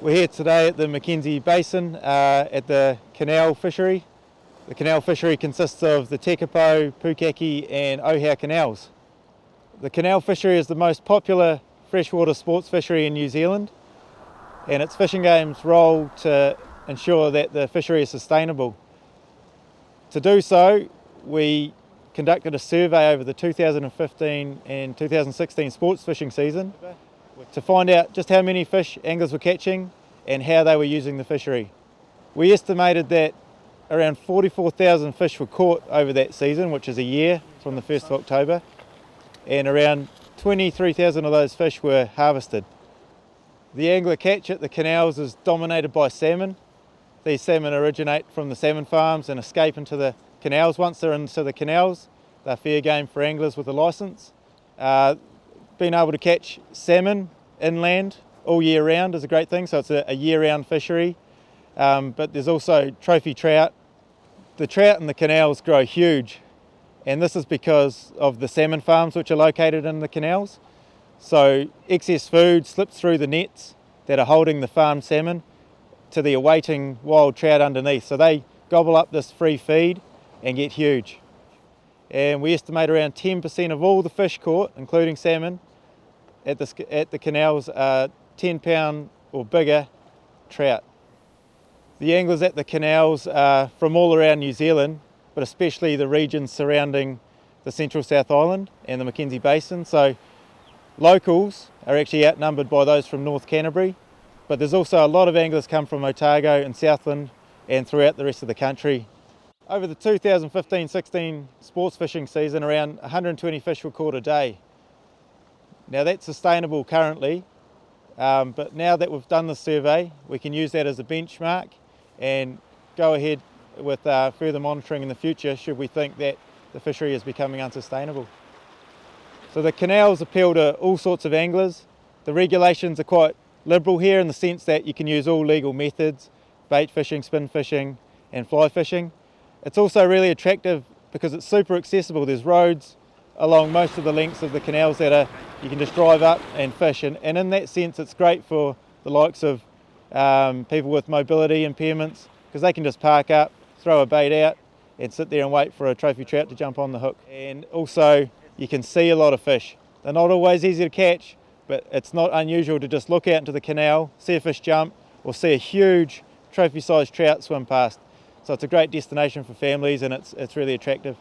We're here today at the Mackenzie Basin at the canal fishery. The canal fishery consists of the Tekapo, Pukaki and Ohau canals. The canal fishery is the most popular freshwater sports fishery in New Zealand, and its fishing game's role to ensure that the fishery is sustainable. To do so, we conducted a survey over the 2015 and 2016 sports fishing season to find out just how many fish anglers were catching and how they were using the fishery. We estimated that around 44,000 fish were caught over that season, which is a year from the 1st of October, and around 23,000 of those fish were harvested. The angler catch at the canals is dominated by salmon. These salmon originate from the salmon farms and escape into the canals. Once they're into the canals, they're fair game for anglers with a licence. Being able to catch salmon inland all year round is a great thing, so it's a year-round fishery. But there's also trophy trout. The trout in the canals grow huge, and this is because of the salmon farms which are located in the canals. So excess food slips through the nets that are holding the farmed salmon to the awaiting wild trout underneath. So they gobble up this free feed and get huge. And we estimate around 10% of all the fish caught, including salmon, at the canals are 10-pound or bigger trout. The anglers at the canals are from all around New Zealand, but especially the regions surrounding the Central South Island and the Mackenzie Basin. So locals are actually outnumbered by those from North Canterbury, but there's also a lot of anglers come from Otago and Southland and throughout the rest of the country. Over the 2015-16 sports fishing season, around 120 fish were caught a day. Now that's sustainable currently, but now that we've done the survey, we can use that as a benchmark and go ahead with further monitoring in the future should we think that the fishery is becoming unsustainable. So the canals appeal to all sorts of anglers. The regulations are quite liberal here in the sense that you can use all legal methods: bait fishing, spin fishing and fly fishing. It's also really attractive because it's super accessible. There's roads along most of the lengths of the canals that you can just drive up and fish, and in that sense it's great for the likes of people with mobility impairments, because they can just park up, throw a bait out and sit there and wait for a trophy trout to jump on the hook. And also you can see a lot of fish. They're not always easy to catch, but it's not unusual to just look out into the canal, see a fish jump, or see a huge trophy-sized trout swim past. So it's a great destination for families, and it's really attractive.